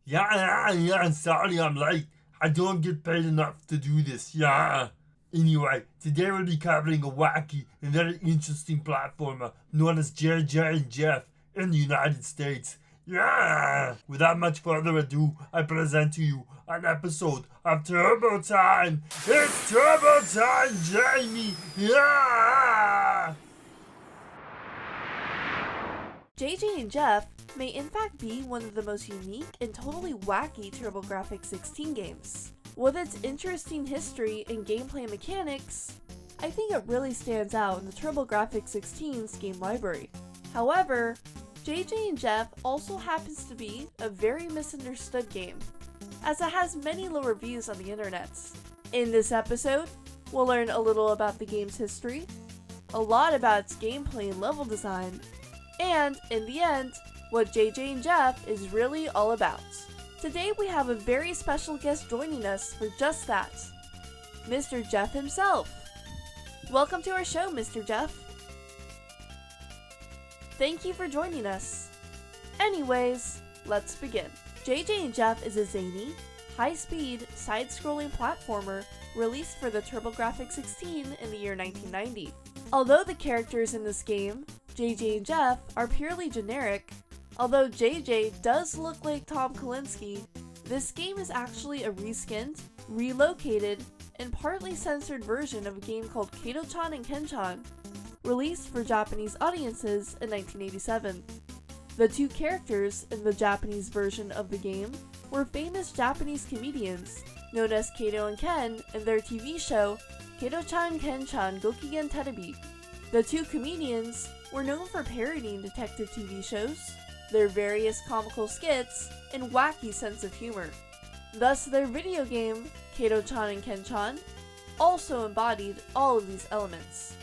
Yeah, sorry I'm late. I don't get paid enough to do this, yeah. Anyway, today we'll be covering a wacky and very interesting platformer known as JJ and Jeff in the United States. Yeah! Without much further ado, I present to you an episode of Turbo Time. It's Turbo Time, Jamie! Yeah! JJ and Jeff may in fact be one of the most unique and totally wacky TurboGrafx-16 games. With its interesting history and gameplay mechanics, I think it really stands out in the TurboGrafx-16's game library. However, JJ and Jeff also happens to be a very misunderstood game, as it has many low reviews on the internet. In this episode, we'll learn a little about the game's history, a lot about its gameplay and level design, and, in the end, what JJ and Jeff is really all about. Today we have a very special guest joining us for just that, Mr. Jeff himself. Welcome to our show, Mr. Jeff. Thank you for joining us. Anyways, let's begin. JJ and Jeff is a zany, high-speed, side-scrolling platformer released for the TurboGrafx-16 in the year 1990. Although the characters in this game, JJ and Jeff, are purely generic, although JJ does look like Tom Kalinske, this game is actually a reskinned, relocated, and partly censored version of a game called Kato and Ken, released for Japanese audiences in 1987. The two characters in the Japanese version of the game were famous Japanese comedians known as Kato and Ken in their TV show Kato-chan Ken-chan Gokigen Terebi. The two comedians were known for parodying detective TV shows, their various comical skits, and wacky sense of humor. Thus, their video game, Kato-chan and Ken-chan, also embodied all of these elements.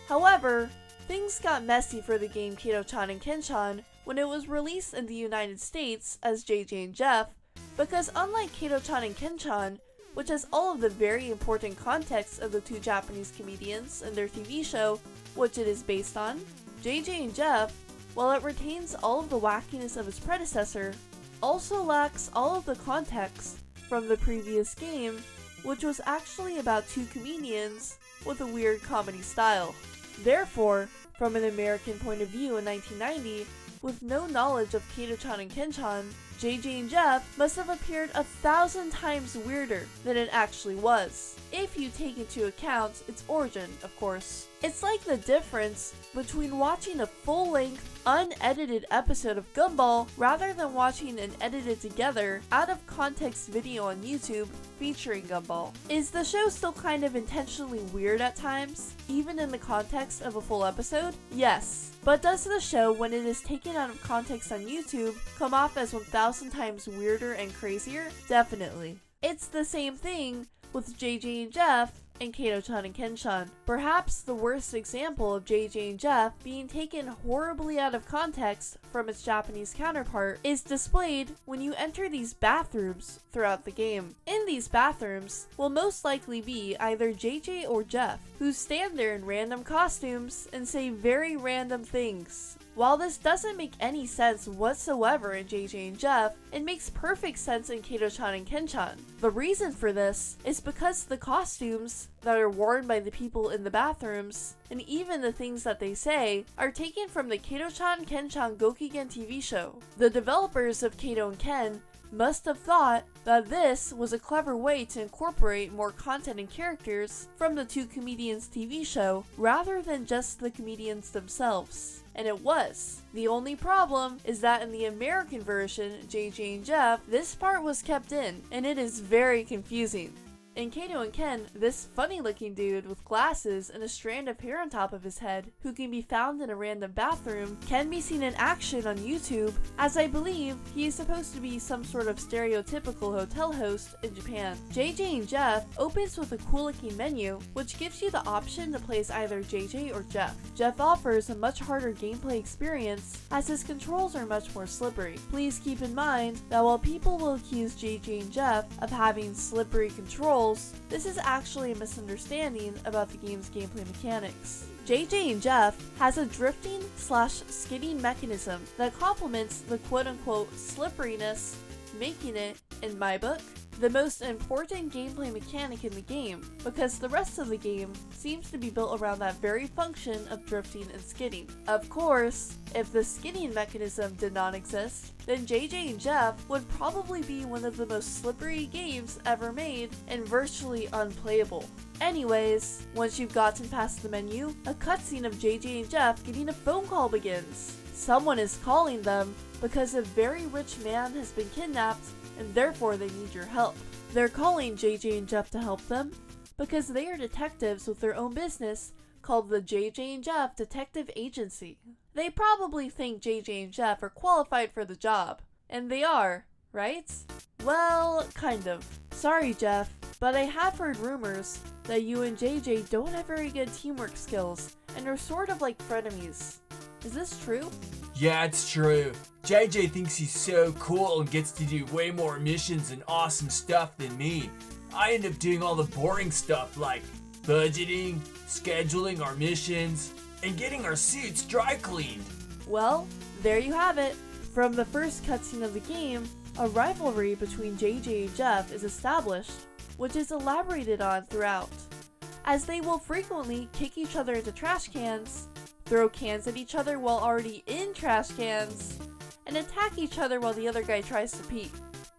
However, things got messy for the game Kato-chan and Ken-chan when it was released in the United States as JJ and Jeff, because unlike Kato-chan and Ken-chan, which has all of the very important context of the two Japanese comedians and their TV show, which it is based on, JJ and Jeff, while it retains all of the wackiness of its predecessor, also lacks all of the context from the previous game, which was actually about two comedians with a weird comedy style. Therefore, from an American point of view in 1990, with no knowledge of Kato-chan and Ken-chan, JJ and Jeff must have appeared 1,000 times weirder than it actually was, if you take into account its origin, of course. It's like the difference between watching a full-length, unedited episode of Gumball rather than watching an edited together, out-of-context video on YouTube featuring Gumball. Is the show still kind of intentionally weird at times, even in the context of a full episode? Yes. But does the show, when it is taken out of context on YouTube, come off as 1,000 times weirder and crazier? Definitely. It's the same thing with JJ and Jeff and Kato-chan and Ken-chan. Perhaps the worst example of JJ and Jeff being taken horribly out of context from its Japanese counterpart is displayed when you enter these bathrooms throughout the game. In these bathrooms will most likely be either JJ or Jeff, who stand there in random costumes and say very random things. While this doesn't make any sense whatsoever in JJ and Jeff, it makes perfect sense in Kato-chan and Ken-chan. The reason for this is because the costumes that are worn by the people in the bathrooms, and even the things that they say, are taken from the Kato-chan Ken-chan Gokigen TV show. The developers of Kato and Ken must have thought that this was a clever way to incorporate more content and characters from the two comedians' TV show rather than just the comedians themselves. And it was. The only problem is that in the American version, JJ and Jeff, this part was kept in, and it is very confusing. In Kato and Ken, this funny-looking dude with glasses and a strand of hair on top of his head, who can be found in a random bathroom, can be seen in action on YouTube, as I believe he is supposed to be some sort of stereotypical hotel host in Japan. JJ and Jeff opens with a cool-looking menu, which gives you the option to play as either JJ or Jeff. Jeff offers a much harder gameplay experience, as his controls are much more slippery. Please keep in mind that while people will accuse JJ and Jeff of having slippery controls, this is actually a misunderstanding about the game's gameplay mechanics. JJ and Jeff has a drifting/skidding mechanism that complements the quote-unquote slipperiness making it, in my book, the most important gameplay mechanic in the game, because the rest of the game seems to be built around that very function of drifting and skidding. Of course, if the skidding mechanism did not exist, then JJ and Jeff would probably be one of the most slippery games ever made and virtually unplayable. Anyways, once you've gotten past the menu, a cutscene of JJ and Jeff getting a phone call begins. Someone is calling them because a very rich man has been kidnapped and therefore they need your help. They're calling JJ and Jeff to help them because they are detectives with their own business called the JJ and Jeff Detective Agency. They probably think JJ and Jeff are qualified for the job, and they are, right? Well, kind of. Sorry, Jeff, but I have heard rumors that you and JJ don't have very good teamwork skills and are sort of like frenemies. Is this true? Yeah, it's true. JJ thinks he's so cool and gets to do way more missions and awesome stuff than me. I end up doing all the boring stuff like budgeting, scheduling our missions, and getting our suits dry cleaned. Well, there you have it. From the first cutscene of the game, a rivalry between JJ and Jeff is established, which is elaborated on throughout, as they will frequently kick each other into trash cans, throw cans at each other while already in trash cans, and attack each other while the other guy tries to pee.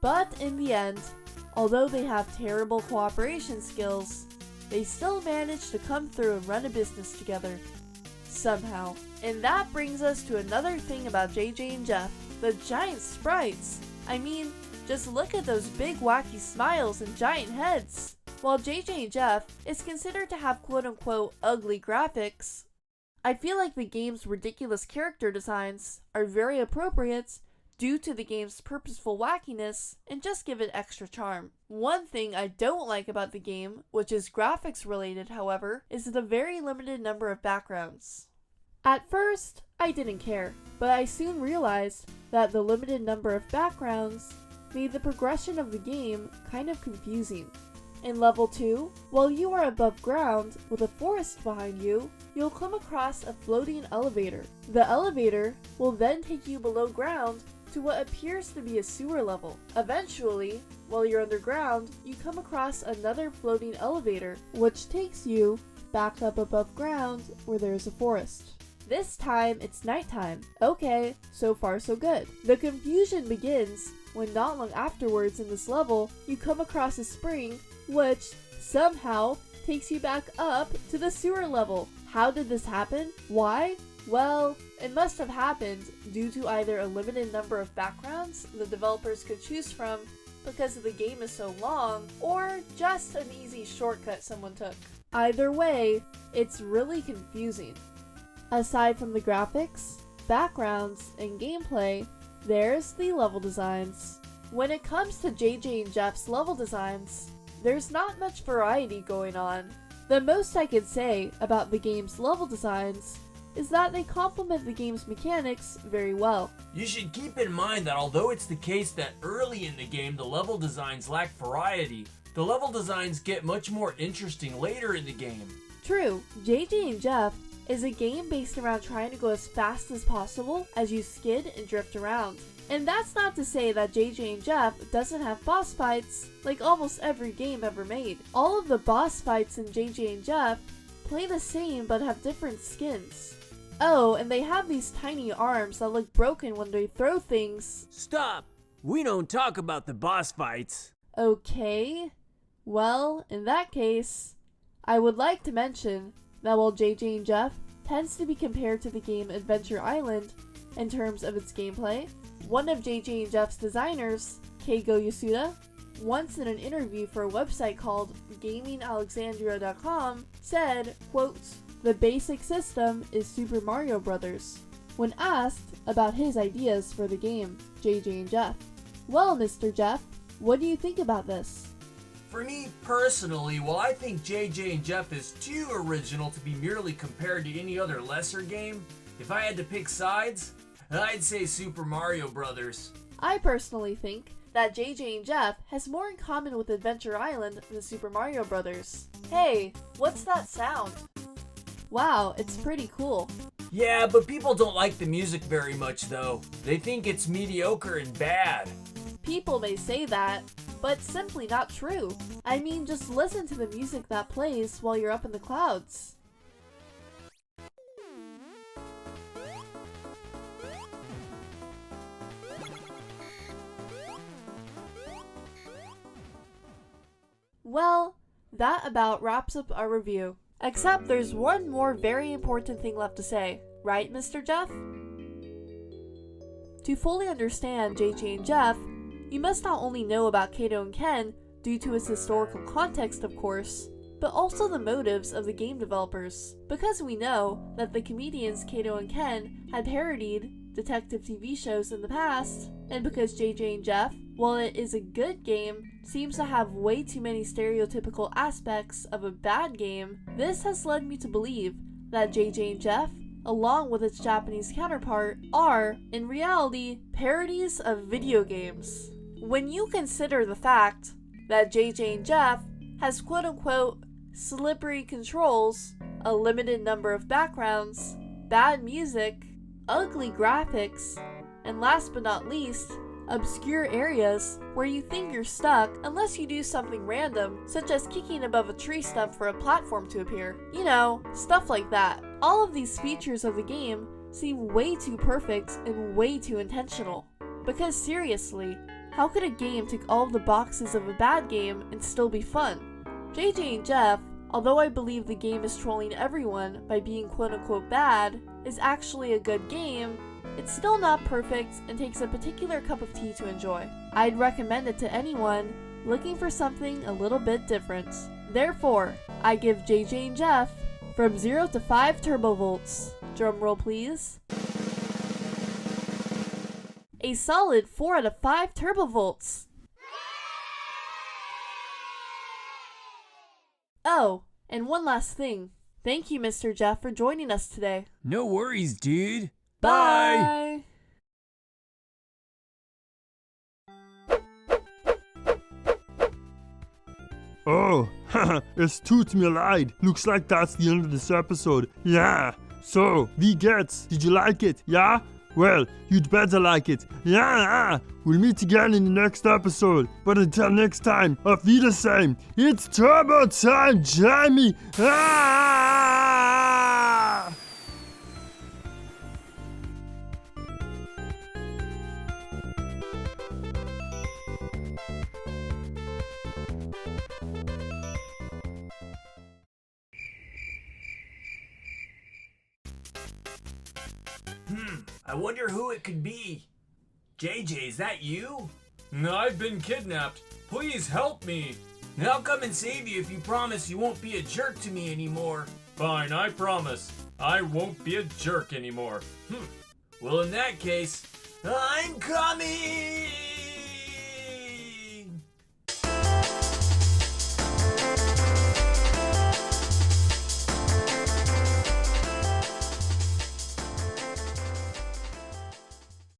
But in the end, although they have terrible cooperation skills, they still manage to come through and run a business together. Somehow. And that brings us to another thing about JJ and Jeff, the giant sprites. I mean, just look at those big wacky smiles and giant heads. While JJ and Jeff is considered to have quote-unquote ugly graphics, I feel like the game's ridiculous character designs are very appropriate due to the game's purposeful wackiness and just give it extra charm. One thing I don't like about the game, which is graphics related however, is the very limited number of backgrounds. At first, I didn't care, but I soon realized that the limited number of backgrounds made the progression of the game kind of confusing. In level 2, while you are above ground with a forest behind you, you'll come across a floating elevator. The elevator will then take you below ground to what appears to be a sewer level. Eventually, while you're underground, you come across another floating elevator, which takes you back up above ground where there's a forest. This time, it's nighttime. Okay, so far so good. The confusion begins when not long afterwards in this level, you come across a spring which somehow takes you back up to the sewer level. How did this happen? Why? Well, it must have happened due to either a limited number of backgrounds the developers could choose from because the game is so long, or just an easy shortcut someone took. Either way, it's really confusing. Aside from the graphics, backgrounds, and gameplay, there's the level designs. When it comes to JJ and Jeff's level designs, there's not much variety going on. The most I could say about the game's level designs is that they complement the game's mechanics very well. You should keep in mind that although it's the case that early in the game the level designs lack variety, the level designs get much more interesting later in the game. True, JJ and Jeff is a game based around trying to go as fast as possible as you skid and drift around. And that's not to say that JJ and Jeff doesn't have boss fights like almost every game ever made. All of the boss fights in JJ and Jeff play the same but have different skins. Oh, and they have these tiny arms that look broken when they throw things. Stop! We don't talk about the boss fights. Okay. Well, in that case, I would like to mention that while JJ and Jeff tends to be compared to the game Adventure Island in terms of its gameplay, one of JJ and Jeff's designers, Keigo Yasuda, once in an interview for a website called GamingAlexandria.com, said, quote, "The basic system is Super Mario Bros." when asked about his ideas for the game, JJ and Jeff. Well, Mr. Jeff, what do you think about this? For me personally, while I think JJ and Jeff is too original to be merely compared to any other lesser game, if I had to pick sides, I'd say Super Mario Brothers. I personally think that JJ and Jeff has more in common with Adventure Island than Super Mario Bros. Hey, what's that sound? Wow, it's pretty cool. Yeah, but people don't like the music very much though. They think it's mediocre and bad. People may say that, but it's simply not true. I mean, just listen to the music that plays while you're up in the clouds. Well, that about wraps up our review. Except there's one more very important thing left to say, right, Mr. Jeff? To fully understand JJ and Jeff, you must not only know about Kato and Ken due to its historical context, of course, but also the motives of the game developers. Because we know that the comedians Kato and Ken had parodied detective TV shows in the past, and because JJ and Jeff, while it is a good game, seems to have way too many stereotypical aspects of a bad game, this has led me to believe that JJ and Jeff, along with its Japanese counterpart, are, in reality, parodies of video games. When you consider the fact that JJ and Jeff has quote-unquote slippery controls, a limited number of backgrounds, bad music, ugly graphics, and last but not least, obscure areas where you think you're stuck unless you do something random, such as kicking above a tree stump for a platform to appear. You know, stuff like that. All of these features of the game seem way too perfect and way too intentional. Because seriously, how could a game tick all of the boxes of a bad game and still be fun? JJ and Jeff, although I believe the game is trolling everyone by being quote-unquote bad, is actually a good game, it's still not perfect and takes a particular cup of tea to enjoy. I'd recommend it to anyone looking for something a little bit different. Therefore, I give JJ and Jeff from 0 to 5 turbovolts, drumroll please, a solid 4 out of 5 turbovolts. Oh, and one last thing. Thank you, Mr. Jeff, for joining us today. No worries, dude. Bye! Oh, es tut mir leid. Looks like that's the end of this episode. Yeah. So, wie geht's? Did you like it? Yeah? Well, you'd better like it. Yeah. We'll meet again in the next episode. But until next time, auf Wiedersehen. It's Turbo Time, Jamie. I wonder who it could be. JJ, is that you? I've been kidnapped. Please help me. I'll come and save you if you promise you won't be a jerk to me anymore. Fine, I promise. I won't be a jerk anymore. Well, in that case, I'm coming!